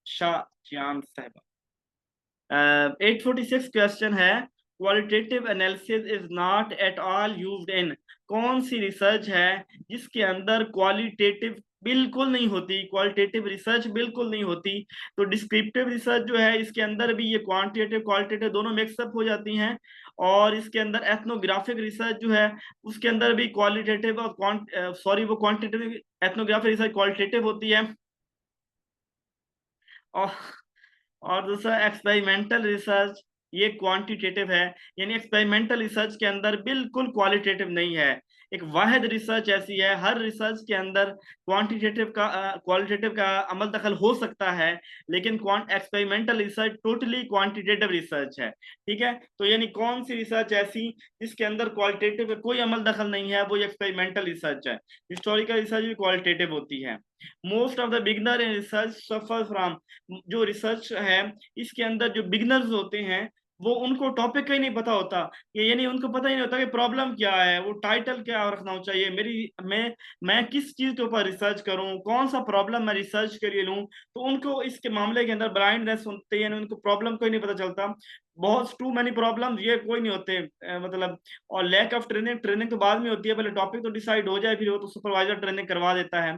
शाह जान साहबा। 846 क्वेश्चन है, qualitative analysis is not at all used in. कौन सी रिसर्च है जिसके अंदर क्वालिटेटिव बिल्कुल नहीं होती, क्वालिटेटिव रिसर्च बिल्कुल नहीं होती? तो डिस्क्रिप्टिव रिसर्च जो है इसके अंदर भी ये क्वांटिटेटिव क्वालिटेटिव दोनों मिक्सअप हो जाती हैं। और इसके अंदर एथनोग्राफिक रिसर्च जो है उसके अंदर भी क्वालिटेटिव और सॉरी वो क्वांटिटेटिव, एथनोग्राफिक रिसर्च क्वालिटेटिव होती है। और और दूसरा एक्सपेरिमेंटल रिसर्च, ये क्वांटिटेटिव है। यानी एक्सपेरिमेंटल रिसर्च के अंदर बिल्कुल क्वालिटेटिव नहीं है। एक वाहिद रिसर्च ऐसी है, हर रिसर्च के अंदर क्वांटिटेटिव का क्वालिटेटिव का अमल दखल हो सकता है, लेकिन experimental research totally quantitative research है। ठीक है, तो यानी कौन सी रिसर्च ऐसी जिसके अंदर क्वालिटेटिव का कोई अमल दखल नहीं है, वो एक्सपेरिमेंटल रिसर्च है। हिस्टोरिकल रिसर्च भी क्वालिटेटिव होती है। Most of the beginner in research suffer from, जो रिसर्च है इसके अंदर जो बिगनर्स होते हैं वो उनको टॉपिक का ही नहीं पता होता, ये यानी उनको पता ही नहीं होता कि प्रॉब्लम क्या है, वो टाइटल क्या रखना चाहिए, मेरी मैं किस चीज के ऊपर रिसर्च करूं, कौन सा प्रॉब्लम मैं रिसर्च के लिए लूं। तो उनको इसके मामले के अंदर ब्लाइंडनेस होती है, यानी उनको प्रॉब्लम को ही नहीं पता चलता। बहुत टू मैनी प्रॉब्लम ये कोई नहीं होते, मतलब। और लैक ऑफ ट्रेनिंग, ट्रेनिंग तो बाद में होती है, पहले टॉपिक तो डिसाइड हो जाए फिर वो तो सुपरवाइजर ट्रेनिंग करवा देता है।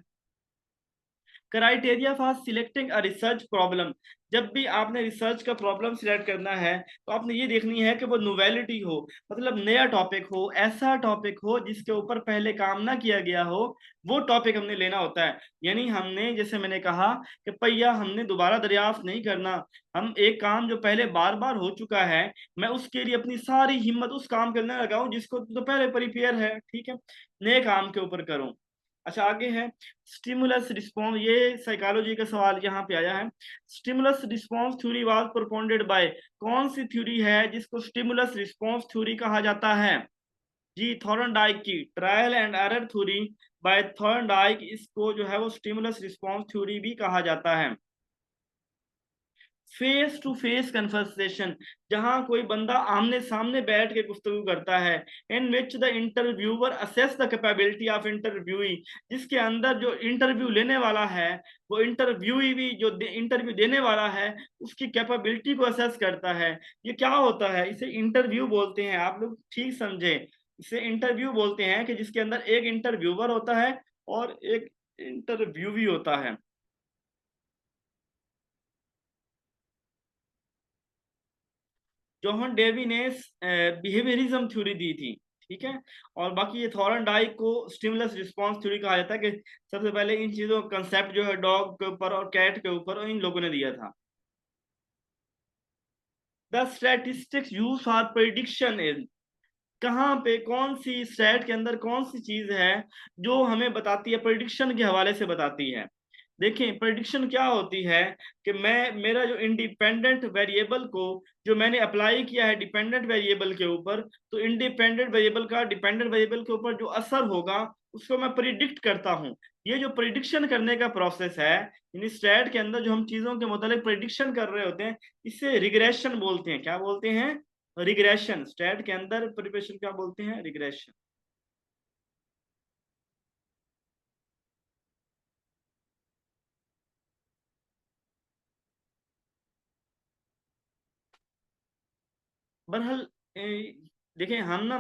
Criteria for selecting a research problem, जब भी आपने रिसर्च का प्रॉब्लम सिलेक्ट करना है तो आपने ये देखनी है कि वो नोवेलिटी हो, मतलब नया टॉपिक हो, ऐसा टॉपिक हो जिसके ऊपर पहले काम ना किया गया हो, वो टॉपिक हमने लेना होता है। यानी हमने, जैसे मैंने कहा कि पहिया हमने दोबारा दरियाफ्त नहीं करना, हम एक काम जो पहले बार बार हो चुका है, मैं उसके लिए अपनी सारी हिम्मत उस काम करने लगाऊं जिसको तो पहले प्रिपेयर है, ठीक है, नए काम के ऊपर करूं। अच्छा आगे है स्टिमुलस रिस्पॉन्स, ये साइकोलॉजी का सवाल यहाँ पे आया है। Stimulus response theory was propounded by, कौन सी थ्योरी है जिसको स्टिमुलस रिस्पॉन्स थ्योरी कहा जाता है? जी थॉर्नडाइक की trial and error theory by Thorndike, इसको जो है वो स्टिमुलस रिस्पॉन्स थ्योरी भी कहा जाता है। फेस टू फेस कन्वर्सेशन, जहां कोई बंदा आमने सामने बैठ के गुफ्तगू करता है, in which the interviewer assess the capability of interviewee, जिसके अंदर जो इंटरव्यू लेने वाला है वो इंटरव्यूई भी जो इंटरव्यू देने वाला है उसकी कैपेबिलिटी को असेस करता है। ये क्या होता है, इसे इंटरव्यू बोलते हैं, आप लोग ठीक समझे, इसे इंटरव्यू बोलते हैं कि जिसके अंदर एक इंटरव्यूअर होता है और एक इंटरव्यूवी होता है। जॉन डेवी ने बिहेवियरिज्म थ्योरी दी थी, ठीक है। और बाकी ये थॉर्नडाइक को स्टिमुलस रिस्पांस थ्योरी कहा जाता है कि सबसे पहले इन चीजों का कंसेप्ट जो है डॉग के ऊपर और कैट के ऊपर इन लोगों ने दिया था। The statistics use for prediction is, कहाँ पे कौन सी स्टैट के अंदर कौन सी चीज है जो हमें बताती है, प्रिडिक्शन के हवाले से बताती है। देखें प्रिडिक्शन क्या होती है कि मैं मेरा जो इंडिपेंडेंट वेरिएबल को जो मैंने अप्लाई किया है डिपेंडेंट वेरिएबल के ऊपर, तो इंडिपेंडेंट वेरिएबल का डिपेंडेंट वेरिएबल के ऊपर जो असर होगा उसको मैं प्रिडिक्ट करता हूं। ये जो प्रिडिक्शन करने का प्रोसेस है, यानी स्टैट के अंदर जो हम चीजों के मुतालिक प्रिडिक्शन कर रहे होते हैं, इसे रिग्रेशन बोलते हैं। क्या बोलते हैं? रिग्रेशन। स्टैट के अंदर प्रिपरेशन क्या बोलते हैं? रिग्रेशन। बहरहाल देखें हम ना,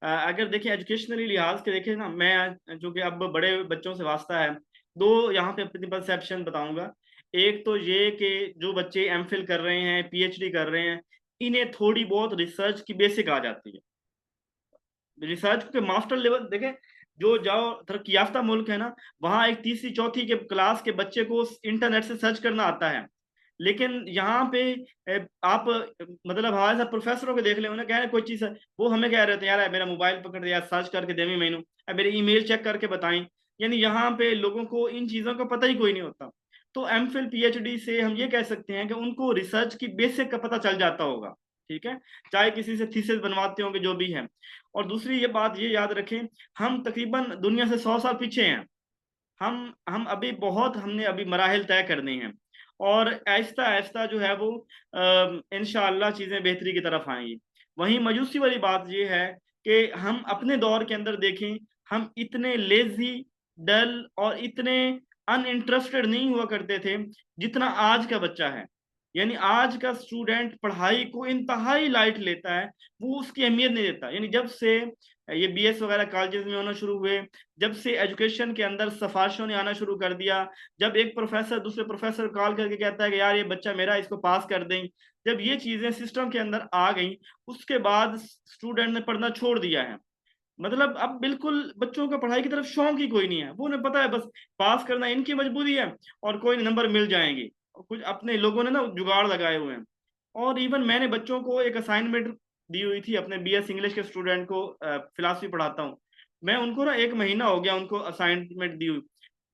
अगर देखें एजुकेशनली लिहाज के देखें ना, मैं जो कि अब बड़े बच्चों से वास्ता है, दो यहाँ पे अपनी परसेप्शन बताऊंगा। एक तो ये कि जो बच्चे एमफिल कर रहे हैं, पीएचडी कर रहे हैं, इन्हें थोड़ी बहुत रिसर्च की बेसिक आ जाती है। रिसर्च के मास्टर लेवल देखें, जो जाओ तरक्की याफ्ता मुल्क है ना, वहां एक तीसरी चौथी के क्लास के बच्चे को इंटरनेट से सर्च करना आता है। लेकिन यहाँ पे आप मतलब हमारे साथ प्रोफेसरों को देख ले, उन्हें कह रहे कोई चीज है, वो हमें कह रहे थे यार मेरा मोबाइल पकड़ दिया सर्च करके देवी मैनू, मेरे ईमेल चेक करके बताएं। यानी यहाँ पे लोगों को इन चीजों का पता ही कोई नहीं होता। तो एमफिल पीएचडी से हम ये कह सकते हैं कि उनको रिसर्च की बेसिक का पता चल जाता होगा, ठीक है, चाहे किसी से थीसिस बनवाते होंगे जो भी है। और दूसरी ये बात ये याद रखें, हम तकरीबन दुनिया से 100 साल पीछे हैं। हम अभी बहुत, हमने अभी मराहिल तय करने हैं, और आहिस्ता आहिस्ता जो है वो इंशाअल्लाह चीजें बेहतरी की तरफ आएंगी। वहीं मयूसी वाली बात ये है कि हम अपने दौर के अंदर देखें, हम इतने लेजी, डल और इतने अनइंटरेस्टेड नहीं हुआ करते थे जितना आज का बच्चा है। यानी आज का स्टूडेंट पढ़ाई को इंतहाई लाइट लेता है, वो उसकी अहमियत नहीं देता। यानी जब से ये बीएस वगैरह कॉलेजेस में होना शुरू हुए, जब से एजुकेशन के अंदर सफारशों ने आना शुरू कर दिया, जब एक प्रोफेसर दूसरे प्रोफेसर कॉल करके कहता है कि यार ये बच्चा मेरा, इसको पास कर दें, जब ये चीजें सिस्टम के अंदर आ गई, उसके बाद स्टूडेंट ने पढ़ना छोड़ दिया है। मतलब अब बिल्कुल बच्चों का पढ़ाई की तरफ शौक ही कोई नहीं है, वो उन्हें पता है बस पास करना इनकी मजबूरी है और कोई नंबर मिल जाएंगे। कुछ अपने लोगों ने ना जुगाड़ लगाए हुए हैं। और इवन मैंने बच्चों को एक असाइनमेंट दी हुई थी, अपने बीएस इंग्लिश के स्टूडेंट को, फिलॉसफी पढ़ाता हूँ मैं उनको ना, 1 महीना हो गया उनको असाइनमेंट दी हुई।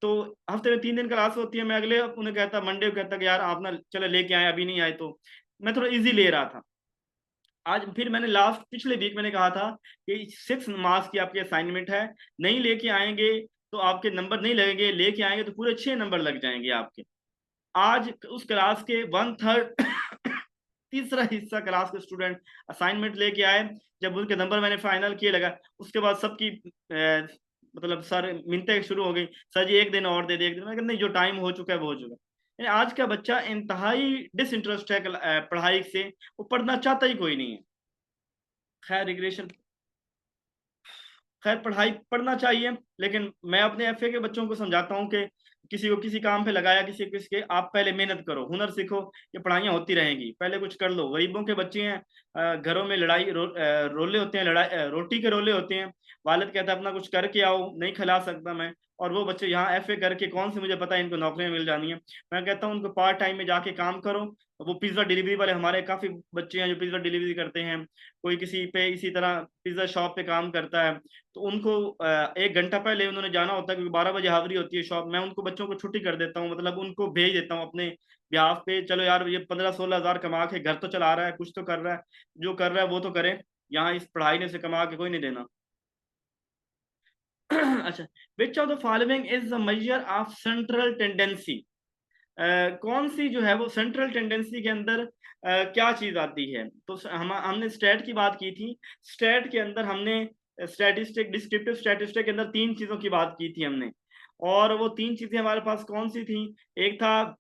तो हफ्ते में 3 दिन क्लास होती है, मैं अगले उन्हें कहता, मंडे को कहता कि यार आप ना चले लेके आए, अभी नहीं आए, तो मैं थोड़ा इजी ले रहा था। आज फिर मैंने लास्ट पिछले वीक मैंने कहा था कि 6 मार्क्स की आपकी असाइनमेंट है, नहीं लेके आएंगे तो आपके नंबर नहीं लगेंगे, लेके आएंगे तो पूरे 6 नंबर लग जाएंगे आपके। आज उस क्लास के 1/3 तीसरा हिस्सा क्लास के स्टूडेंट असाइनमेंट लेके आए। जब उनके नंबर मैंने फाइनल किए लगा, उसके बाद सबकी मतलब सर मिनतें शुरू हो गई, सर जी 1 दिन और दे दे, 1 दिन। मैं नहीं, जो टाइम हो चुका है वो हो चुका है। आज का बच्चा इंतहाई डिसइंटरेस्ट है पढ़ाई से, वो पढ़ना चाहता ही कोई नहीं है। खैर रिग्रेशन, खैर पढ़ाई पढ़ना चाहिए, लेकिन मैं अपने एफए के बच्चों को समझाता हूँ कि किसी को किसी काम पे लगाया, किसी किसी के, आप पहले मेहनत करो, हुनर सीखो, ये पढ़ाइयाँ होती रहेंगी, पहले कुछ कर लो। गरीबों के बच्चे हैं, घरों में लड़ाई रोले होते हैं, लड़ाई रोटी के रोले होते हैं, वालिद कहता है अपना कुछ करके आओ, नहीं खिला सकता मैं, और वो बच्चे यहाँ एफए करके कौन सी, मुझे पता है इनको नौकरियां मिल जानी है। मैं कहता हूँ उनको पार्ट टाइम में जाके काम करो। वो पिज्जा डिलीवरी वाले, हमारे काफी बच्चे हैं जो पिज्जा डिलीवरी करते हैं, कोई किसी पे इसी तरह पिज्जा शॉप पे काम करता है, तो उनको 1 घंटा पहले उन्होंने जाना होता है, क्योंकि 12 बजे हाजिरी होती है शॉप। मैं उनको बच्चों को छुट्टी कर देता हूँ, मतलब उनको भेज देता हूँ अपने ब्याह पे, चलो यार ये 15-16 हज़ार कमा के घर तो चला रहा है, कुछ तो कर रहा है, जो कर रहा है वो तो करे, यहाँ इस पढ़ाई ने से कमा के कोई नहीं देना। अच्छा, विच of the following is the measure of central tendency? कौन सी जो है वो सेंट्रल टेंडेंसी के अंदर क्या चीज आती है? तो हमने स्टैट की बात की थी। स्टैट के अंदर हमने स्टैटिस्टिक, डिस्क्रिप्टिव स्टैटिस्टिक के अंदर 3 चीजों की बात की थी हमने। और वो 3 चीजें हमारे पास कौन सी थी? एक था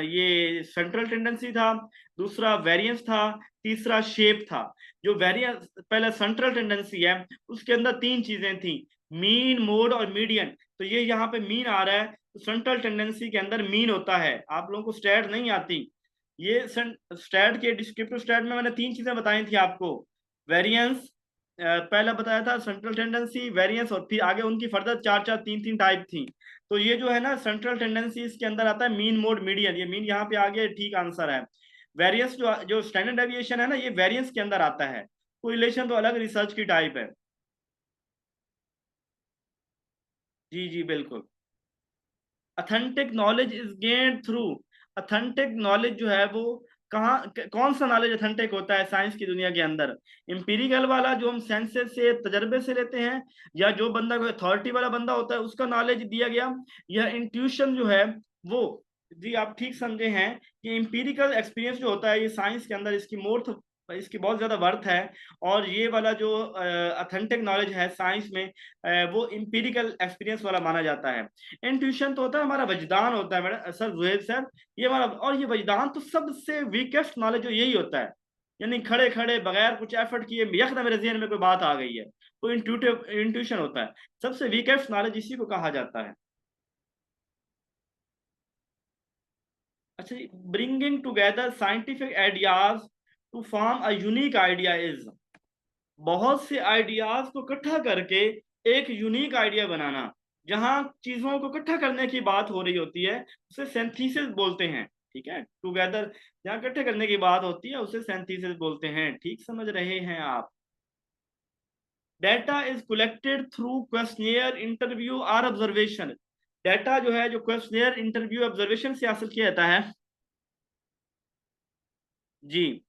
ये सेंट्रल टेंडेंसी था, दूसरा वेरिएंस था, तीसरा शेप था। जो वेरिएंस, पहले सेंट्रल टेंडेंसी है, उसके अंदर 3 चीजें थी, मीन, मोड और मीडियन। तो ये यहाँ पे मीन आ रहा है, तो सेंट्रल टेंडेंसी के अंदर मीन होता है। आप लोगों को स्टैट नहीं आती, ये स्टैट के डिस्क्रिप्टिव स्टैट में मैंने 3 चीजें बताई थी आपको। वेरिएंस पहला बताया था, सेंट्रल टेंडेंसी, वेरिएंस, और फिर आगे उनकी फर्दर 4-4, 3-3 टाइप थी। तो ये जो है ना सेंट्रल टेंडेंसी, इसके अंदर आता है मीन, मोड, मीडियन। ये मीन यहाँ पे आ गया, ठीक आंसर है। वेरियंस जो जो स्टैंडर्ड डेविएशन है ना, ये वेरियंस के अंदर आता है। कोरिलेशन तो अलग रिसर्च की टाइप है। जी जी बिल्कुल। Authentic knowledge is gained through, authentic knowledge जो है वो कहाँ, कौन सा नॉलेज अथेंटिक होता है साइंस की दुनिया के अंदर? इंपीरिकल वाला जो हम सेंसेस से, तजर्बे से लेते हैं, या जो बंदा कोई अथॉरिटी वाला बंदा होता है उसका नॉलेज दिया गया, या इंट्यूशन जो है वो? जी आप ठीक समझे हैं कि इंपीरिकल एक्सपीरियंस जो होता है ये साइंस के अंदर, इसकी मोर्थ, इसकी बहुत ज्यादा वर्थ है। और ये वाला जो अथेंटिक नॉलेज है साइंस में, वो इंपीरिकल एक्सपीरियंस वाला माना जाता है। इंट्यूशन तो होता है हमारा वजदान होता है मैडम, सर जुहेद सर, ये हमारा, और ये वजदान तो सबसे वीकेस्ट नॉलेज जो यही होता है। यानी खड़े खड़े बगैर कुछ एफर्ट किए यकदम मेरे जहन में कोई बात आ गई है, तो इंट्यूटिव इंट्यूशन होता है। सबसे वीकेस्ट नॉलेज इसी को कहा जाता है। अच्छा, bringing together scientific ideas to form a unique idea is, बहुत से आइडियाज को इकट्ठा करके एक यूनिक आइडिया बनाना। जहां चीजों को इकट्ठा करने की बात हो रही होती है उसे सिंथेसिस बोलते हैं। ठीक है, टुगेदर जहां इकट्ठे करने की बात होती है उसे सिंथेसिस बोलते हैं। ठीक समझ रहे हैं आप? Data is collected through questionnaire, interview और ऑब्जर्वेशन। डेटा जो है, जो क्वेश्चनियर, इंटरव्यू, ऑब्जर्वेशन से हासिल किया जाता है। जी,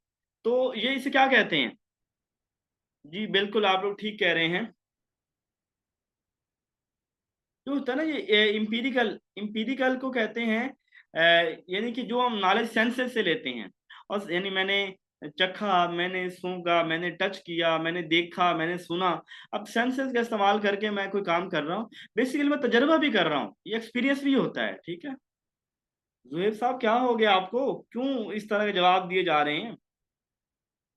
तो ये इसे क्या कहते हैं? जी बिल्कुल, आप लोग ठीक कह रहे हैं। जो होता है ना ये इम्पीरिकल, इम्पीरिकल को कहते हैं यानी कि जो हम नॉलेज सेंसेस से लेते हैं। और यानी मैंने चखा, मैंने सूंघा, मैंने टच किया, मैंने देखा, मैंने सुना। अब सेंसेस का इस्तेमाल करके मैं कोई काम कर रहा हूँ, बेसिकली मैं तजर्बा भी कर रहा हूँ, ये एक्सपीरियंस भी होता है। ठीक है, जुहेब साहब क्या हो गया आपको, क्यों इस तरह के जवाब दिए जा रहे हैं?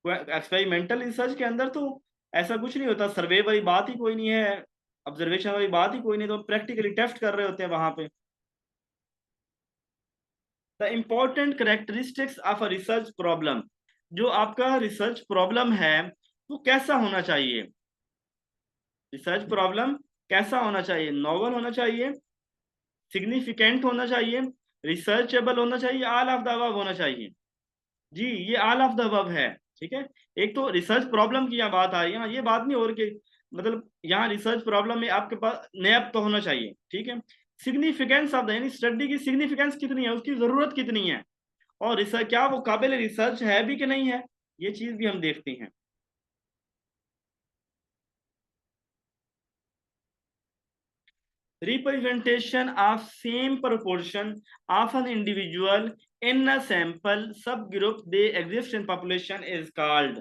एक्सपेरिमेंटल रिसर्च के अंदर तो ऐसा कुछ नहीं होता, सर्वे वाली बात ही कोई नहीं है, ऑब्जर्वेशन वाली बात ही कोई नहीं, तो प्रैक्टिकली टेस्ट कर रहे होते हैं वहां पे। The important characteristics of a research problem, जो आपका रिसर्च प्रॉब्लम है वो कैसा होना चाहिए? रिसर्च प्रॉब्लम कैसा होना चाहिए? नॉवल होना चाहिए, सिग्निफिकेंट होना चाहिए, रिसर्चेबल होना चाहिए, ऑल ऑफ द अबव होना चाहिए? जी, ये ऑल ऑफ द अबव है। ठीक है, एक तो रिसर्च प्रॉब्लम की यहाँ बात आ रही है, हाँ, ये बात नहीं हो रही कि मतलब यहाँ रिसर्च प्रॉब्लम में आपके पास नैब तो होना चाहिए। ठीक है, सिग्निफिकेंस ऑफ द, यानी स्टडी की सिग्निफिकेंस कितनी है, उसकी जरूरत कितनी है, और रिसर्च क्या वो काबिल रिसर्च है भी कि नहीं है, ये चीज भी हम देखते हैं। Representation of same proportion of an individual in a sample subgroup they exist in population is called।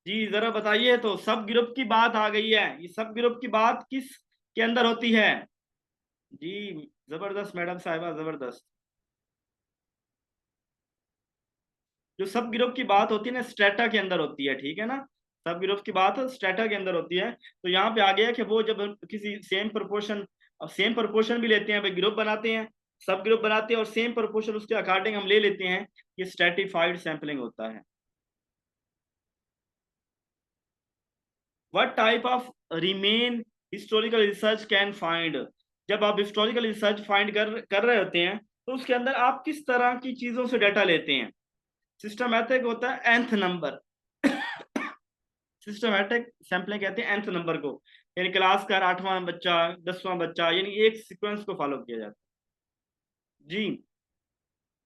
जी जरा बताइए, तो सब ग्रुप की बात आ गई है, ये सब ग्रुप की बात किस के अंदर होती है? जी, जबरदस्त मैडम साहिबा, जबरदस्त। जो सब ग्रुप की बात होती है ना, स्ट्रेटा के अंदर होती है। ठीक है ना, सब ग्रुप की बात स्ट्रेटा के अंदर होती है। तो यहाँ पे आ गया कि वो जब किसी सेम प्रोपोर्शन भी लेते हैं भाई, ग्रुप बनाते हैं, सब ग्रुप बनाते हैं, और सेम प्रोपोर्शन उसके अकॉर्डिंग हम ले लेते हैं, ये स्ट्रेटिफाइड सैंपलिंग होता है। What type of remain historical research can find, जब आप हिस्टोरिकल रिसर्च फाइंड कर रहे होते हैं तो उसके अंदर आप किस तरह की चीजों से डाटा लेते हैं? सिस्टमैटिक होता है nth नंबर, सिस्टमैटिक सैंपलिंग कहते हैं nth नंबर को, यानी क्लास का 8वां बच्चा, 10वां बच्चा, यानी एक सीक्वेंस को फॉलो किया जाता है। जी,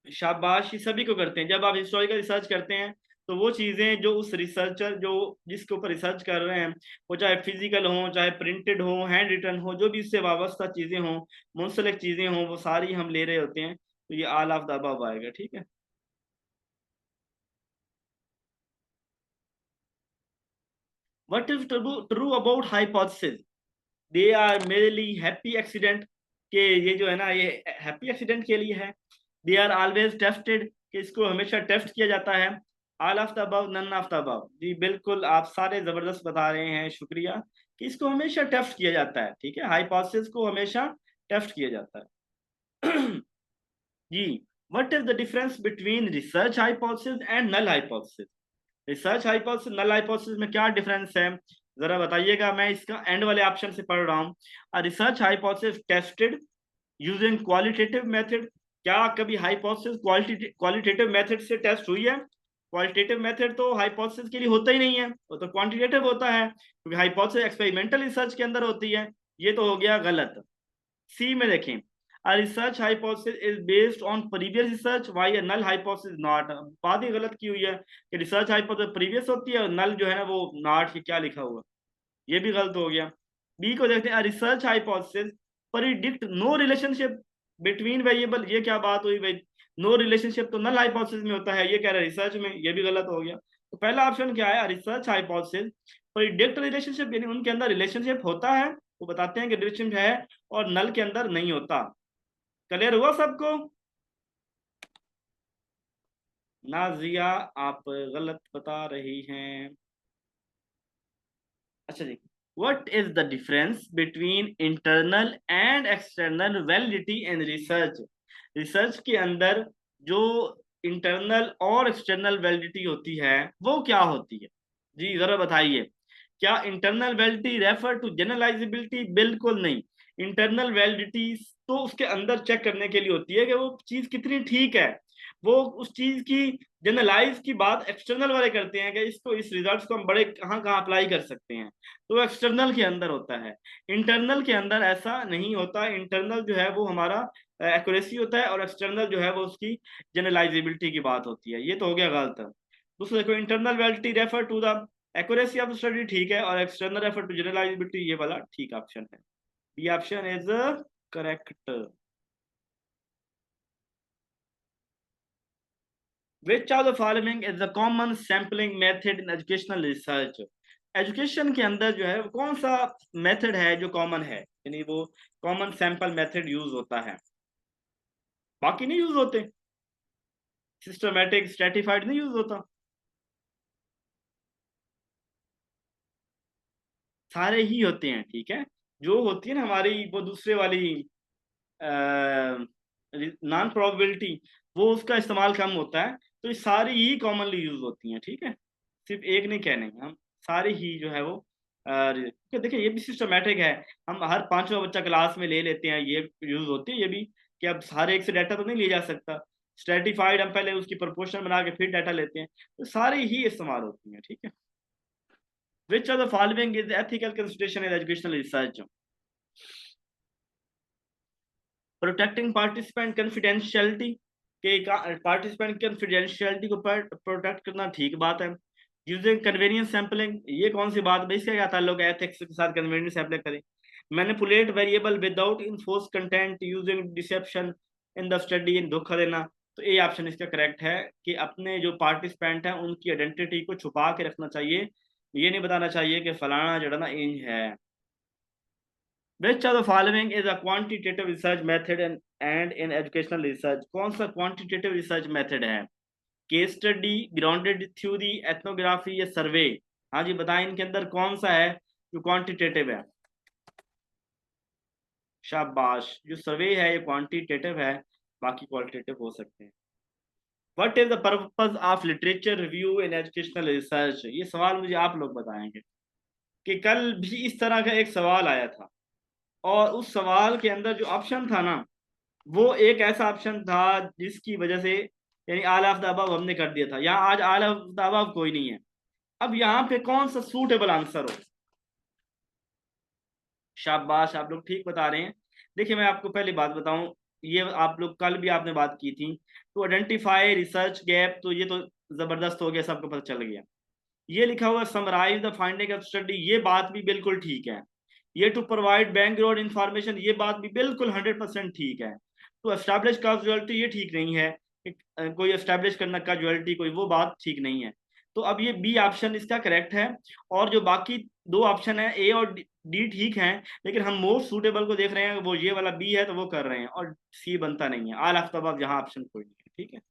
शाबाश, ये सभी को करते हैं। जब आप हिस्टोरिकल रिसर्च करते हैं तो वो चीजें जो उस रिसर्चर जो जिसके ऊपर रिसर्च कर रहे हैं, वो चाहे फिजिकल हो, चाहे प्रिंटेड हो, हैंड रिटन हो, जो भी इससे वाबस्ता चीजें हों, मुंसलिक चीजें हों, वो सारी हम ले रहे होते हैं, तो ये ऑल ऑफ द अबव आएगा। ठीक है, what is true about hypothesis, they are merely happy accident, के ये जो है ना ये हैप्पी एक्सीडेंट के लिए है। दे आर ऑलवेज टेस्टेड, कि इसको हमेशा टेस्ट किया जाता है। All of the above, none of the above. जी बिल्कुल, आप सारे जबरदस्त बता रहे हैं, शुक्रिया, कि इसको हमेशा टेस्ट किया जाता है। ठीक है, हाइपोथेसिस को हमेशा टेस्ट किया जाता है। जी, what is the difference between research hypothesis and null hypothesis? Research hypothesis, null hypothesis में क्या डिफरेंस है, जरा बताइएगा। मैं इसका एंड वाले ऑप्शन से पढ़ रहा हूँ। Research hypothesis tested using qualitative method, क्या कभी हाइपोथेसिस क्वालिटेटिव मेथड से टेस्ट हुई है? क्वालिटेटिव मेथड तो हाइपोथेसिस के लिए होता ही नहीं है, वो तो क्वांटिटेटिव होता है, क्योंकि हाइपोथेसिस एक्सपेरिमेंटल रिसर्च के अंदर होती है। ये तो हो गया गलत। सी में देखें, a research hypothesis is based on previous research while a null hypothesis not। बात ही गलत की हुई है कि रिसर्च हाइपोथेसिस प्रीवियस होती है और नल जो है ना वो नॉट, ये क्या लिखा हुआ, ये भी गलत हो गया। बी को देखते हैं, research hypothesis predict no relationship between variable, ये क्या बात हुई भाई, नो रिलेशनशिप तो नल हाइपोथेसिस में होता है, ये कह रहा है रिसर्च में, ये भी गलत हो गया। तो पहला ऑप्शन क्या है, रिसर्च हाइपोथेसिस प्रिडिक्ट रिलेशनशिप, यानी उनके अंदर रिलेशनशिप होता है, वो बताते हैं कि रिलेशनशिप है, और नल के अंदर नहीं होता। क्लियर हुआ सबको? नाजिया, आप गलत बता रही हैं। अच्छा जी, what is the difference between internal and external validity in research? Research के अंदर जो इंटरनल और एक्सटर्नल वैलिडिटी होती है वो क्या होती है? जी जरा बताइए। क्या internal validity refer to generalizability? बिल्कुल नहीं। इंटरनल वैलिडिटी तो उसके अंदर चेक करने के लिए होती है कि वो चीज कितनी ठीक है, वो उस चीज की जनरलाइज की बात एक्सटर्नल वाले करते हैं कि इसको, इस रिजल्ट्स को हम बड़े कहाँ कहाँ अप्लाई कर सकते हैं, तो एक्सटर्नल के अंदर होता है। इंटरनल के अंदर ऐसा नहीं होता, इंटरनल जो है वो हमारा एक्यूरेसी होता है, और एक्सटर्नल जो है वो उसकी जनरलाइजेबिलिटी की बात होती है। ये तो हो गया गलत। दूसरा देखो, internal validity refer to the accuracy of study, ठीक है, और एक्सटर्नल रेफर टू जनरलाइजेबिलिटी, ये वाला ठीक ऑप्शन है। B option is correct. Which of the following is the common sampling method in educational research. Education के अंदर जो है कौन सा मेथड है जो कॉमन है, यानी वो कॉमन सैंपल मेथड यूज होता है, बाकी नहीं यूज होते, सिस्टमैटिक स्ट्रेटिफाइड नहीं यूज होता। सारे ही होते हैं, ठीक है। जो होती है ना हमारी वो दूसरे वाली नॉन प्रोबेबिलिटी, वो उसका इस्तेमाल कम होता है, तो ये सारी ही कॉमनली यूज होती हैं, ठीक है। सिर्फ एक नहीं कहने हम, सारे ही जो है वो क्योंकि देखिए ये भी सिस्टमेटिक है। हम हर पांचवा बच्चा क्लास में ले लेते हैं, ये यूज होती है ये भी, कि अब हर एक से डाटा तो नहीं लिया जा सकता। स्ट्रेटिफाइड हम पहले उसकी प्रोपोर्शन बना के फिर डाटा लेते हैं, तो सारी ही इस्तेमाल होती हैं, ठीक है। Which are the following is ethical consideration in educational research. Protecting participant confidentiality, के पार्टिसिपेंट कॉन्फिडेंशियलिटी को प्रोटेक्ट करना ठीक बात है। यूजिंग कन्वीनियंस सैम्पलिंग, ये कौन सी बात है, इसका क्या ताल्लुक है एथिक्स के साथ कन्वीनियंस सैम्पलिंग करें। Manipulate variable without informed consent using deception in the study, इन धोखा देना। तो ये ऑप्शन इसका करेक्ट है कि अपने जो पार्टिसिपेंट हैं उनकी आइडेंटिटी को छुपा के रखना चाहिए, ये नहीं बताना चाहिए कि फलाना जो है ना इंज है। Which of the following is a quantitative research method and in educational research? कौन सा quantitative research method है? Case study, grounded theory, ethnography या सर्वे? हाँ जी बताएं, इनके अंदर कौन सा है जो क्वांटिटेटिव है? शाबाश, जो सर्वे है ये क्वांटिटेटिव है, बाकी क्वालिटेटिव हो सकते हैं। What is the purpose of literature review in educational research? ये सवाल मुझे आप लोग बताएंगे कि कल भी इस तरह का एक सवाल आया था, और उस सवाल के अंदर जो ऑप्शन था ना, वो एक ऐसा ऑप्शन था जिसकी वजह से यानी आल ऑफ द अबव हमने कर दिया था। यहाँ आज आल ऑफ द अबव कोई नहीं है। अब यहाँ पे कौन सा सूटेबल आंसर हो? शाबाश, आप लोग ठीक बता रहे हैं। देखिए मैं आपको पहली बात बताऊं, ये आप लोग कल भी आपने बात की थी, तो आइडेंटिफाई रिसर्च गैप, तो ये तो जबरदस्त हो गया, सबको पता चल गया। ये लिखा हुआ summarise the finding of study, ये बात भी बिल्कुल ठीक है। ये टू प्रोवाइड बैकग्राउंड इंफॉर्मेशन, ये बात भी बिल्कुल 100% ठीक है। तो एस्टैब्लिश काजुअलिटी ये ठीक नहीं है कि कोई एस्टैब्लिश करना काजुअलिटी कोई, वो बात ठीक नहीं है। तो अब ये बी ऑप्शन इसका करेक्ट है, और जो बाकी दो ऑप्शन है ए और डी ठीक हैं, लेकिन हम मोस्ट सूटेबल को देख रहे हैं, वो ये वाला बी है तो वो कर रहे हैं, और सी बनता नहीं है। आल ऑफ द अबव जहां ऑप्शन कोई नहीं है, ठीक है।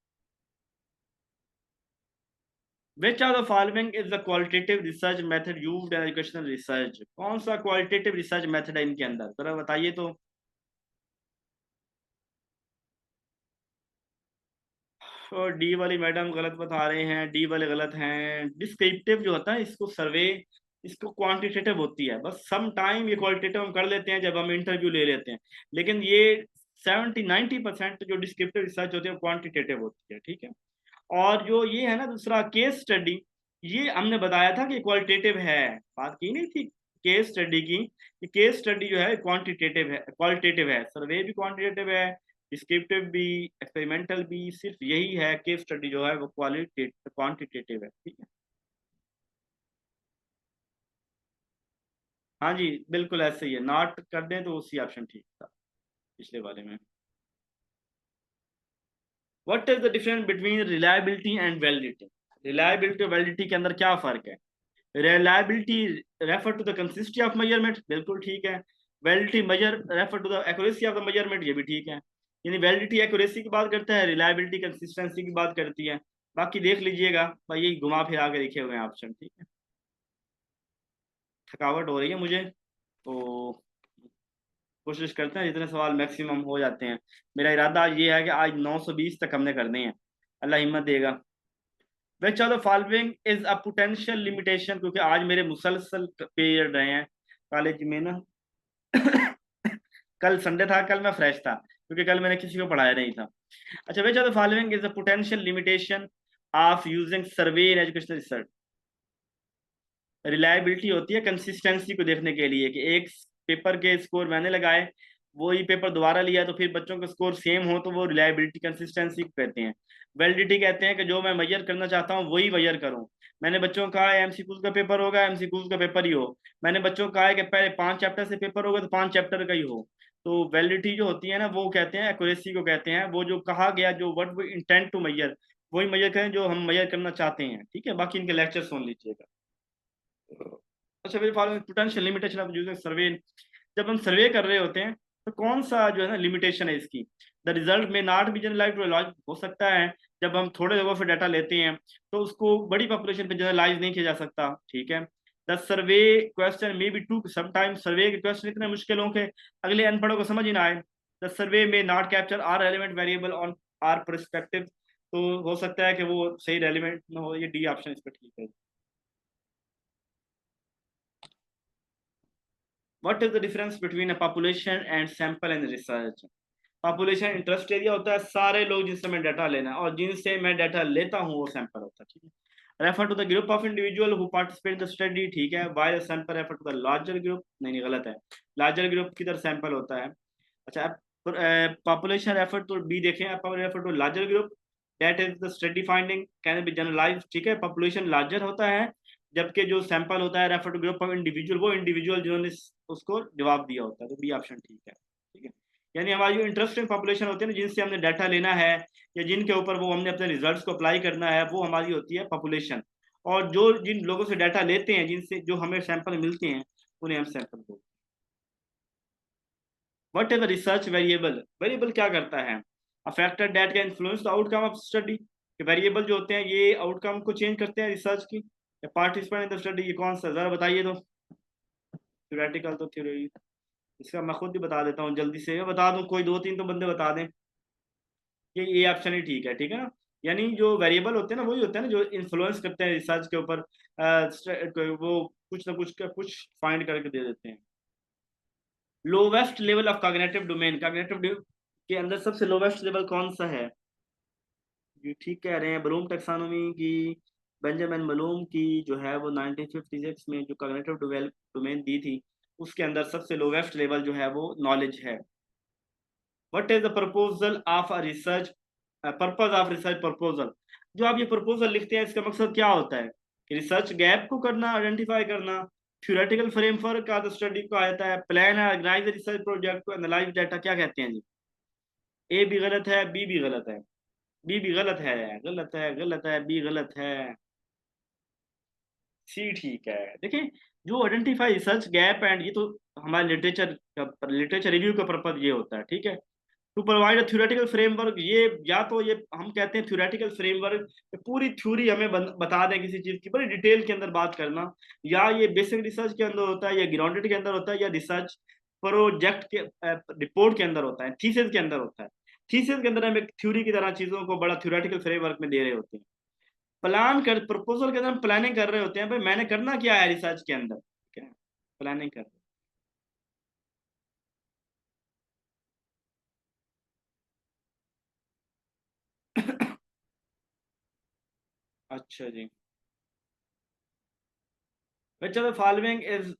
Which of the following is the qualitative research method used in educational research? कौन सा qualitative research method है इनके अंदर, जरा बताइए तो। और डी वाली मैडम गलत बता रहे हैं, डी वाले गलत हैं। डिस्क्रिप्टिव जो होता है इसको सर्वे, इसको क्वांटिटेटिव होती है, बस सम टाइम ये क्वालिटेटिव हम कर लेते हैं जब हम इंटरव्यू ले लेते हैं, लेकिन ये 70-90% जो डिस्क्रिप्टिव रिसर्च होती है क्वांटिटेटिव होती है, ठीक है। और जो ये है ना दूसरा केस स्टडी, ये हमने बताया था कि क्वालिटेटिव है, बात की नहीं थी केस स्टडी की, कि केस स्टडी जो है क्वांटिटेटिव है, क्वालिटेटिव है, सर्वे भी क्वांटिटेटिव है, डिस्क्रिप्टिव भी, एक्सपेरिमेंटल भी, सिर्फ यही है केस स्टडी जो है वो क्वालिटेटिव क्वांटिटेटिव है, ठीक है। हाँ जी बिल्कुल ऐसे ही है, नॉट कर दें तो उसी ऑप्शन ठीक था पिछले वाले में। What is the difference between reliability and validity? Reliability और वैलिडिटी के अंदर क्या फर्क है? Reliability refer to the consistency of measurement, बिल्कुल ठीक है। Validity measure refer to the accuracy of the measurement, ये भी ठीक है। यानी वैलिडिटी एक्यूरेसी की बात करता है, रिलायबिलिटी कंसिस्टेंसी की बात करती है। बाकी देख लीजिएगा भाई, यही घुमा फिरा के लिखे हुए हैं ऑप्शन, ठीक है। थकावट हो रही है मुझे, तो कोशिश करते हैं जितने सवाल मैक्सिमम हो जाते हैं। मेरा इरादा ये है कि आज 920 तक हमने करने हैं, अल्लाह हिम्मत देगा। विच of the following is a potential limitation, क्योंकि आज मेरे मुसलसल पीरियड रहे हैं कॉलेज में ना। कल संडे था, कल मैं फ्रेश था क्योंकि कल मैंने किसी को पढ़ाया नहीं था। अच्छा, विच of the following is the potential limitation of using survey in educational research? Reliability होती है कंसिस्टेंसी को देखने के लिए, कि एक पेपर के स्कोर मैंने लगाए, वही पेपर दोबारा लिया तो फिर बच्चों का स्कोर सेम हो, तो वो रिलायबिलिटी कंसिस्टेंसी कहते हैं। वैलिडिटी कहते हैं कि जो मैं मेजर करना चाहता हूँ वही मेजर करूँ। मैंने बच्चों को कहा है एमसीक्यूज का पेपर होगा, एमसीक्यूज का पेपर ही हो। मैंने बच्चों को कहा है कि पहले 5 चैप्टर से पेपर होगा तो 5 चैप्टर का ही हो। तो वैलिडिटी जो होती है ना, वो कहते हैं एक्यूरेसी को कहते हैं, वो जो कहा गया जो what we intend to measure, वही मेजर करें जो हम मेजर करना चाहते हैं, ठीक है, बाकी इनके लेक्चर सुन लीजिएगा। अच्छा, फिर following potential limitation of using survey. जब हम सर्वे कर रहे होते हैं तो कौन सा जो है ना लिमिटेशन है इसकी, the result may not be generalise to large. हो सकता है जब हम थोड़े जगहों पे डाटा लेते हैं तो उसको बड़ी पॉपुलेशन पे जनरलाइज नहीं किया जा सकता, ठीक है। The survey question may be too, sometimes survey के क्वेश्चन इतने मुश्किल हों कि अगले अनपढ़ों को समझ ही ना आए। The survey may not capture are relevant variable on are perspective. तो हो सकता है कि वो सही रेलिवेंट ना हो, ये डी ऑप्शन इस पर ठीक है। What is the difference between a population and sample and research. Population interest area होता है, सारे लोग जिनसे मैं डाटा लेना है, और जिनसे मैं डाटा लेता हूँ वो सैंपल होता है, ठीक है। Refer to the group of individual who participate in the study, ठीक है। While sample refer to the larger group, नहीं नहीं गलत है, लार्जर ग्रुप की तरह सैंपल होता है। अच्छा, पॉपुलेशन रेफर टू बी देखें, refer to larger group that is the study finding can be generalise, ठीक है। पॉपुलेशन लार्जर होता है, जबकि जो सैंपल होता है refer to group of individual, वो इंडिविजुअल जिन्होंने उसको जवाब दिया होता है, तो बी ऑप्शन ठीक है, ठीक है। यानी हमारी जो इंटरेस्टिंग पॉपुलेशन होती है ना, जिनसे हमने डाटा लेना है या जिनके ऊपर वो हमने अपने रिजल्ट्स को अप्लाई करना है, वो हमारी होती है पॉपुलेशन। और जो जिन लोगों से डाटा लेते हैं, जिनसे जो हमें सैंपल मिलते हैं, उन्हें हम सैंपल बोलते हैं। What is the research variable. Variable क्या करता है, a factor that can influence the outcome of study. Variable जो होते हैं ये आउटकम को चेंज करते हैं रिसर्च की। पार्टिसिपेंट इन द स्टडी, ये कौन सा, जरा बताइए तो। थ्योरेटिकल तो थ्योरी, इसका मैं खुद ही बता देता हूँ जल्दी से, मैं बता दूं, कोई दो तीन तो बंदे बता दें। ये ऑप्शन ही ठीक है, ठीक है ना। यानी जो वेरिएबल होते हैं ना, वही होते हैं ना जो इन्फ्लुएंस करते हैं रिसर्च के ऊपर। वो कुछ ना कुछ फाइंड करके दे देते हैं। Lowest level of cognitive domain, cognitive के अंदर सबसे लोवेस्ट लेवल कौन सा है। ये ठीक कह रहे हैं, ब्लूम टेक्सोनोमी की, बेंजामिन ब्लूम की जो है वो 1956 में जो कॉग्निटिव डोमेन दी थी, उसके अंदर सबसे लोवेस्ट लेवल जो है वो नॉलेज है। What is the proposal of a research, purpose of research proposal. जो आप ये प्रपोजल लिखते हैं इसका मकसद क्या होता है, कि रिसर्च गैप को करना, आइडेंटिफाई करना, थ्योरेटिकल फ्रेमवर्क का स्टडी को आता है, प्लान ऑर्गेनाइज रिसर्च प्रोजेक्ट को, एनालाइज डाटा, क्या कहते हैं जी। ए भी गलत है, बी भी गलत है, बी भी गलत है, गलत है, गलत है, बी गलत है, सी ठीक है। देखिए, जो आइडेंटिफाई रिसर्च गैप एंड, ये तो हमारे लिटरेचर रिव्यू का पर्पज ये होता है, ठीक है। To provide a theoretical framework, ये या तो ये हम कहते हैं थ्योरेटिकल फ्रेमवर्क, पूरी थ्योरी हमें बता दें किसी चीज की बड़ी डिटेल के अंदर बात करना, या ये बेसिक रिसर्च के अंदर होता है, या ग्राउंडेड के अंदर होता है, या रिसर्च प्रोजेक्ट के रिपोर्ट के अंदर होता है, थीसिस के अंदर होता है। थीसिस के अंदर हम एक थ्योरी की तरह चीजों को बड़ा थ्योरेटिकल फ्रेमवर्क में दे रहे होते हैं। प्लान कर प्रपोजल के अंदर हम प्लानिंग कर रहे होते हैं, भाई मैंने करना क्या है रिसर्च के अंदर, ठीक है, प्लानिंग कर। अच्छा जी, बच्चा the following is,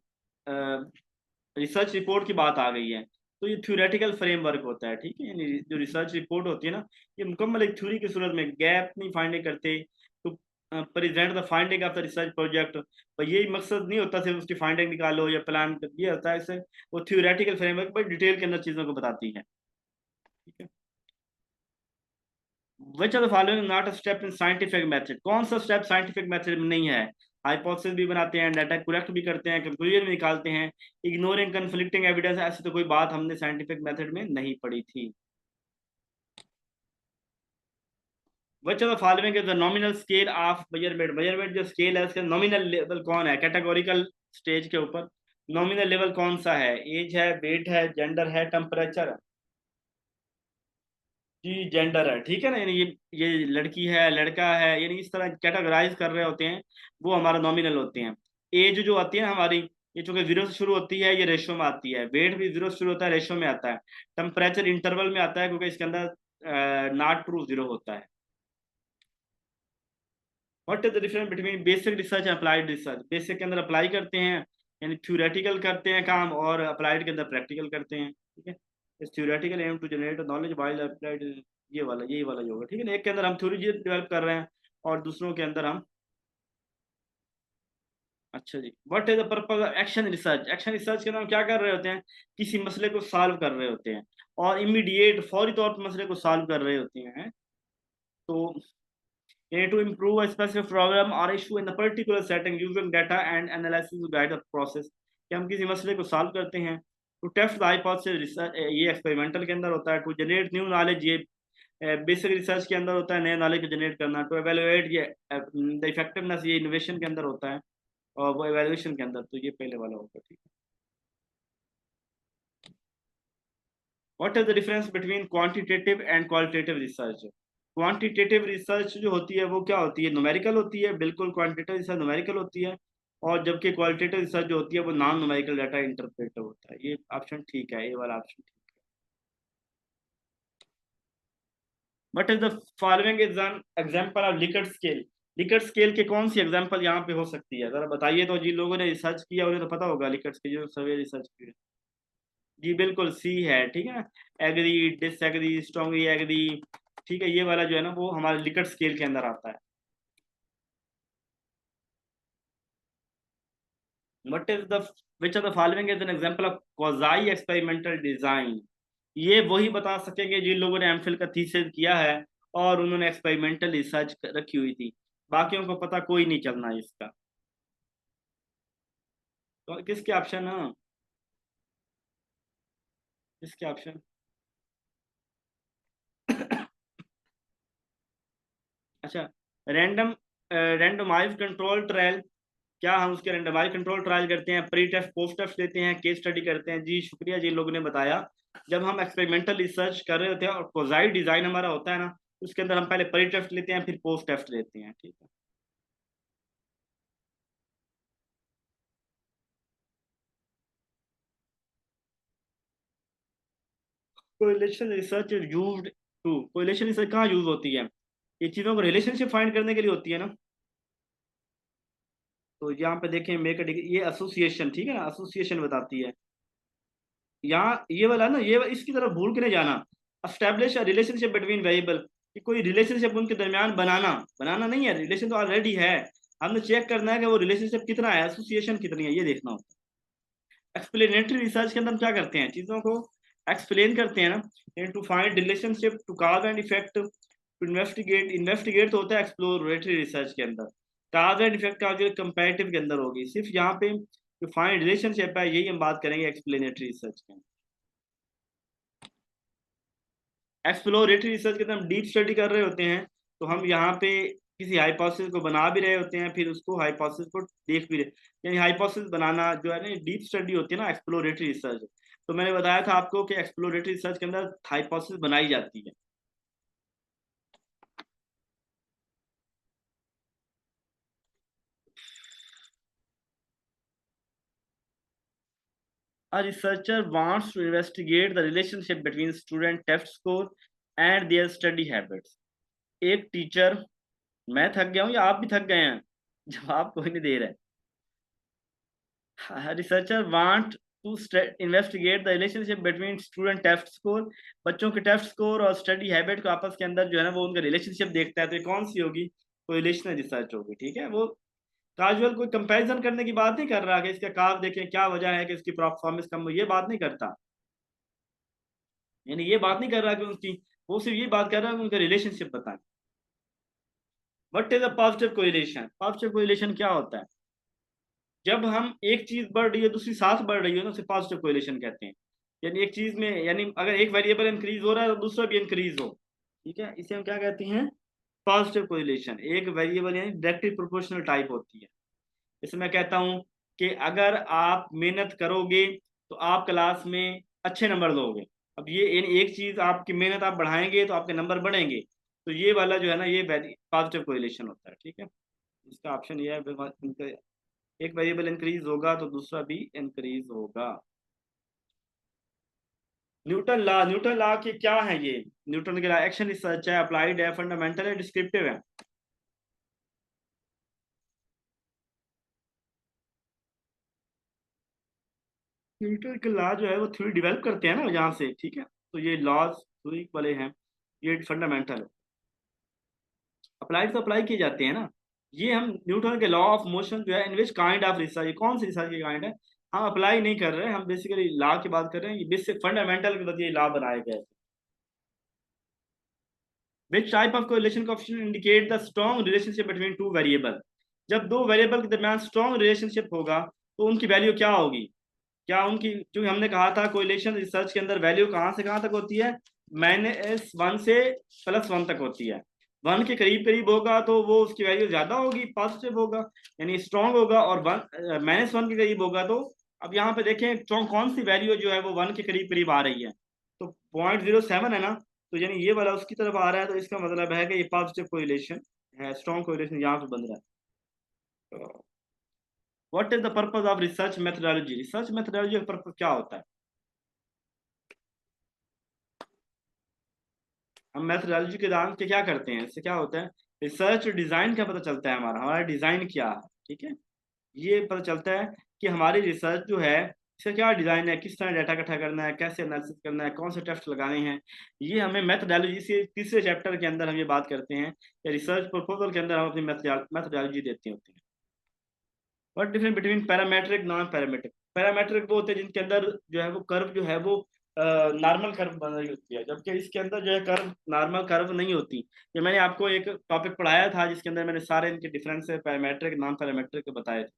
research report की बात आ गई है, तो ये थ्योरेटिकल फ्रेमवर्क होता है, ठीक है। यानी जो रिसर्च रिपोर्ट होती है ना, ये मुकम्मल एक थ्योरी की सूरत में गैप नहीं फाइंडिंग करते, तो present the finding of the research project. पर यही मकसद नहीं होता सिर्फ उसकी फाइंडिंग निकालो या प्लान, ये होता है इससे वो थ्योरेटिकल फ्रेमवर्क बड़ी डिटेल के अंदर चीजों को बताती है, ठीक है। Which are the following not a step in scientific method, कौन सा स्टेप साइंटिफिक मेथड में नहीं है। हाइपोथेसिस भी बनाते हैं, डाटा कलेक्ट भी करते हैं, कंक्लूजन भी निकालते हैं, इग्नोरिंग कंफ्लिक्टिंग एविडेंस, ऐसी तो कोई बात हमने साइंटिफिक मेथड में नहीं पढ़ी थी। Which are the following is the nominal scale of measurement, measurement जो स्केल है उसका नॉमिनल लेवल कौन है, कैटेगोरिकल स्टेज के ऊपर नॉमिनल लेवल कौन सा है, एज है, वेट है, जेंडर है, टेम्परेचर है। जी जेंडर है, ठीक है ना, यानी ये लड़की है, लड़का है, यानी इस तरह कैटेगराइज कर रहे होते हैं, वो हमारा नॉमिनल होते हैं। एज जो आती है ना हमारी, ये चूंकि जीरो से शुरू होती है, ये रेशो में आती है। वेट भी जीरो से शुरू होता है, रेशो में आता है। टेम्परेचर इंटरवल में आता है, क्योंकि इसके अंदर नॉट ट्रू जीरो होता है। What is the difference between basic research and applied research. Basic के अंदर अप्लाई करते हैं, यानी थ्योरेटिकल करते हैं काम, और अप्लाइड के अंदर प्रैक्टिकल करते हैं, ठीक है। इस theoretical aim to generate knowledge while applied, ये वाला यही वाला ही होगा, ठीक है ना। एक के अंदर हम थ्योरी डेवलप कर रहे हैं और दूसरों के अंदर हम, अच्छा जी। What is the purpose of action research, action research के अंदर हम क्या कर रहे होते हैं, किसी मसले को सॉल्व कर रहे होते हैं, और इमीडिएट फौरी तौर पर मसले को सॉल्व कर रहे होते हैं, तो यानी to improve a specific problem और issue in the particular setting using data and analysis to guide the process, कि हम किसी मसले को सॉल्व करते हैं। To test the hypothesis research, ये एक्सपेरिमेंटल के अंदर होता है। टू जनरेट न्यू नॉलेज, ये बेसिक रिसर्च के अंदर होता है, नए नॉलेज को जनरेट करना। टू एवेलुएट, ये द इफेक्टिवनेस, ये इनोवेशन के अंदर होता है, और वो एवेल्यूएशन के अंदर। तो ये पहले वाला होगा, ठीक है। What is the difference between quantitative and qualitative research? Quantitative research जो होती है वो क्या होती है, न्यूमेरिकल होती है, बिल्कुल। क्वांटिटेटिव रिसर्च न्यूमेरिकल होती है, और जबकि क्वालिटेटिव रिसर्च जो होती है वो नॉन न्यूमेरिकल डाटा इंटरप्रेट होता है। ये ऑप्शन ठीक है, ये वाला ऑप्शन ठीक है। What is the following is an example of Likert scale? Likert scale के कौन सी एग्जांपल यहाँ पे हो सकती है, जरा बताइए। तो जिन लोगों ने रिसर्च किया उन्हें तो पता होगा, लिकर्ट स्केल जो सर्वे रिसर्च की है। जी बिल्कुल, सी है, ठीक है। एग्री, डिसएग्री, स्ट्रांगली एग्री, ठीक है। ये वाला जो है ना वो हमारे लिकर्ट स्केल के अंदर आता है। What is the which of the following is an example of quasi experimental design? ये वही बता सकेंगे जिन लोगों ने एमफिल का थीसिस किया है और उन्होंने एक्सपेरिमेंटल रिसर्च रखी हुई थी, बाकियों को पता कोई नहीं चलना इसका। तो किसके ऑप्शन है, किसके ऑप्शन? अच्छा, रैंडम, रैंडमाइज कंट्रोल ट्रायल, क्या हम उसके रैंडमाइज कंट्रोल ट्रायल करते हैं, प्री टेस्ट पोस्ट टेस्ट लेते हैं, केस स्टडी करते हैं? जी शुक्रिया जी, लोगों ने बताया। जब हम एक्सपेरिमेंटल रिसर्च कर रहे होते हैं और कोजाई डिजाइन हमारा होता है ना, उसके अंदर हम पहले प्री टेस्ट लेते हैं, फिर पोस्ट टेस्ट लेते हैं, ठीक है। Correlation research is used to, correlation research कहाँ यूज होती है? ये चीजों को रिलेशनशिप फाइंड करने के लिए होती है ना। तो यहाँ पे देखें, मेक अ डिग्री, ये एसोसिएशन, ठीक है ना, एसोसिएशन बताती है। यहाँ ये वाला ना, ये इसकी तरफ भूल के नहीं जाना। Establish a relationship between variable, कि कोई रिलेशनशिप उनके दरमियान बनाना, बनाना नहीं है, रिलेशन तो ऑलरेडी है। हमने चेक करना है कि वो रिलेशनशिप कितना है, एसोसिएशन कितनी है, ये देखना होता है। एक्सप्लेनेटरी रिसर्च के अंदर हम क्या करते हैं, चीजों को एक्सप्लेन करते हैं ना। To find relationship, to cause and effect, to investigate, investigate तो होता है एक्सप्लोरेटरी रिसर्च के अंदर। कॉज एंड इफेक्ट का जो कंपैरेटिव के अंदर होगी, सिर्फ यहाँ पे जो फाइंड रिलेशनशिप है यही हम बात करेंगे एक्सप्लेनेटरी रिसर्च के अंदर। एक्सप्लोरेटरी रिसर्च के अंदर हम डीप स्टडी कर रहे होते हैं, तो हम यहाँ पे किसी हाइपोथेसिस को बना भी रहे होते हैं, फिर उसको हाइपोथेसिस को देख भी रहे, यानी हाइपोथेसिस बनाना जो है ना डीप स्टडी होती है ना, एक्सप्लोरेटरी रिसर्च। तो मैंने बताया था आपको कि एक्सप्लोरेटरी रिसर्च के अंदर हाइपोथेसिस बनाई जाती है। A researcher wants to investigate the relationship between student test score and their study habits. एक टीचर, मैं थक गया हूँ या आप भी थक गए हैं? जवाब कोई नहीं दे रहा है। Researcher want to investigate the relationship between student test score, बच्चों के टेस्ट स्कोर और स्टडी हैबिट को आपस के अंदर जो है ना वो उनका रिलेशनशिप देखता है। तो ये कौन सी होगी, कोई रिलेशनल रिसर्च होगी, ठीक है। वो काजुअल कोई कंपैरिजन करने की बात नहीं कर रहा कि इसका कार देखें क्या वजह है कि इसकी परफॉर्मेंस कम हुई, ये बात नहीं करता। यानी ये बात नहीं कर रहा कि उसकी, वो सिर्फ ये बात कर रहा है कि उनका रिलेशनशिप बताएं। What is a positive correlation? Positive correlation क्या होता है? जब हम एक चीज बढ़ रही है दूसरी साथ बढ़ रही है ना, उसे पॉजिटिव कोरिलेशन कहते हैं। यानी एक चीज में, यानी अगर एक वेरिएबल इंक्रीज हो रहा है तो दूसरा भी इंक्रीज हो, ठीक है, इसे हम क्या कहते हैं, पॉजिटिव कोरिलेशन। एक वेरिएबल यानी डायरेक्टली प्रोपोर्शनल टाइप होती है। जैसे मैं कहता हूँ कि अगर आप मेहनत करोगे तो आप क्लास में अच्छे नंबर लोगे। अब ये एक चीज, आपकी मेहनत आप बढ़ाएंगे तो आपके नंबर बढ़ेंगे। तो ये वाला जो है ना ये पॉजिटिव कोरिलेशन होता है, ठीक है। इसका ऑप्शन ये है, एक वेरिएबल इंक्रीज होगा तो दूसरा भी इंक्रीज होगा। न्यूटन लॉ, न्यूटन लॉ के क्या है ये? न्यूटन के लॉ एक्शन रिसर्च है, अप्लाइड है, फंडामेंटल है, डिस्क्रिप्टिव है? न्यूटन के लॉ जो है वो थ्योरी डेवलप करते हैं ना यहाँ से, ठीक है। तो ये लॉज थ्योरी वाले हैं, ये फंडामेंटल है। अप्लाइड तो अप्लाई किए जाते हैं ना। ये हम न्यूटन के लॉ ऑफ मोशन जो है, in which kind of research, ये कौन सी रिसर्च की काइंड है? हम अप्लाई नहीं कर रहे हैं, हम बेसिकली लॉ की बात कर रहे हैं। ये बेसिक फंडामेंटल के बाद ये लॉ बनाए गए। Which type of correlation coefficient indicate the strong relationship between two variable. जब दो वेरिएबल के दरमियान स्ट्रॉन्ग रिलेशनशिप होगा तो उनकी वैल्यू क्या होगी? क्या उनकी, क्योंकि हमने कहा था कोरिलेशन रिसर्च के अंदर वैल्यू कहाँ से कहाँ तक होती है, -1 से +1 तक होती है। 1 के करीब करीब होगा तो वो उसकी वैल्यू ज्यादा होगी, पॉजिटिव होगा, यानी स्ट्रॉन्ग होगा, और -1 के करीब होगा तो, अब यहाँ पे देखें कौन सी वैल्यू जो है वो 1 के करीब करीब आ रही है, तो 0.07 है ना, तो यानी ये वाला उसकी तरफ आ रहा है, तो इसका मतलब है कि ये पॉजिटिव कोरिलेशन है, स्ट्रॉन्ग कोरिलेशन यहाँ पे बन रहा है। What is the purpose of research methodology? Research methodology का पर्पज क्या होता है? हम मेथोडोलॉजी के नाम के क्या करते हैं, इससे क्या होता है, रिसर्च डिजाइन का पता चलता है, हमारा हमारा डिजाइन क्या है, ठीक है, ये पता चलता है कि हमारी रिसर्च जो है इसका क्या डिजाइन है, किस तरह डाटा इकट्ठा करना है, कैसे एनालिसिस करना है, कौन से टेस्ट लगाने हैं, ये हमें मेथोडोलॉजी से तीसरे चैप्टर के अंदर हम ये बात करते हैं, रिसर्च प्रपोजल के अंदर हम अपनी मेथोडोलॉजी देते होते हैं। What difference between parametric non parametric? Parametric वो होते हैं जिनके अंदर जो है वो कर्व जो है वो नॉर्मल कर्व बन रही होती है, जबकि इसके अंदर जो है कर्व नॉर्मल कर्व नहीं होती। ये मैंने आपको एक टॉपिक पढ़ाया था जिसके अंदर मैंने सारे इनके डिफरेंस पैरामेट्रिक नॉन पैरामेट्रिक बताए थे।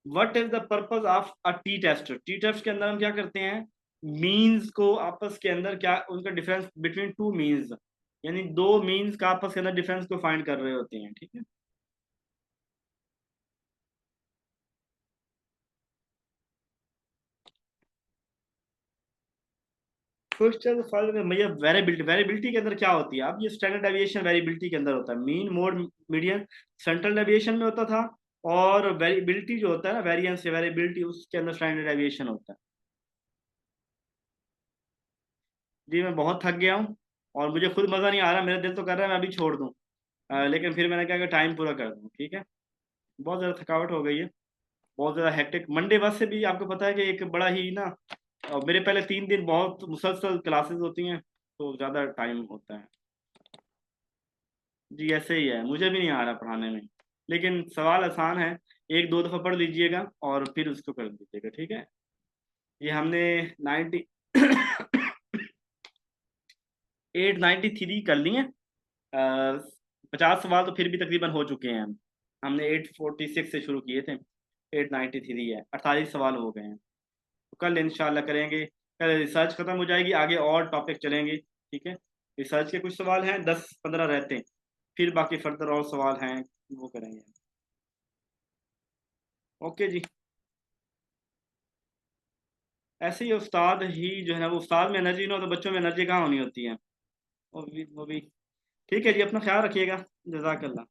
What is the purpose of a t test? T test के अंदर हम क्या करते हैं, मीन्स को आपस के अंदर क्या उनका डिफरेंस बिटवीन टू मीन्स, यानी दो मीन्स का आपस के अंदर डिफरेंस को फाइंड कर रहे होते हैं, ठीक है। क्वेश्चन फॉलो में भैया वेरिएबिलिटी, वेरिएबिलिटी के अंदर क्या होती है, अब ये स्टैंडर्ड डेविएशन वेरिएबिलिटी के अंदर होता है, mean mode median central deviation में होता था, और वेरिएबिलिटी जो होता है ना, वेरिएंस या वेरिएबिलिटी, उसके अंदर स्टैंडर्ड डेविएशन होता है। जी मैं बहुत थक गया हूँ, और मुझे खुद मज़ा नहीं आ रहा, मेरा दिल तो कर रहा है मैं अभी छोड़ दूँ, लेकिन फिर मैंने कहा कि टाइम पूरा कर दूँ, ठीक है। बहुत ज़्यादा थकावट हो गई है, बहुत ज़्यादा हेक्टिक मंडे, बस से भी आपको पता है कि एक बड़ा ही ना, मेरे पहले 3 दिन बहुत मुसलसल क्लासेस होती हैं, तो ज़्यादा टाइम होता है। जी ऐसे ही है, मुझे भी नहीं आ रहा पढ़ाने में, लेकिन सवाल आसान है, एक दो दफ़ा पढ़ लीजिएगा और फिर उसको कर दीजिएगा, ठीक है। ये हमने 9893 कर लिए हैं, 50 सवाल तो फिर भी तकरीबन हो चुके हैं, हमने 846 से शुरू किए थे, 893 है, 48 सवाल हो गए हैं, तो कल इंशाल्लाह करेंगे, कल रिसर्च खत्म हो जाएगी, आगे और टॉपिक चलेंगे, ठीक है। रिसर्च के कुछ सवाल हैं, 10-15 रहते हैं, फिर बाकी फर्दर और सवाल हैं वो करेंगे। ओके जी। ऐसे ही उस्ताद ही जो है ना, वो उस्ताद में एनर्जी ना हो तो बच्चों में एनर्जी कहाँ होनी होती है, वो भी ठीक है जी, अपना ख्याल रखिएगा, जजाकल्ला।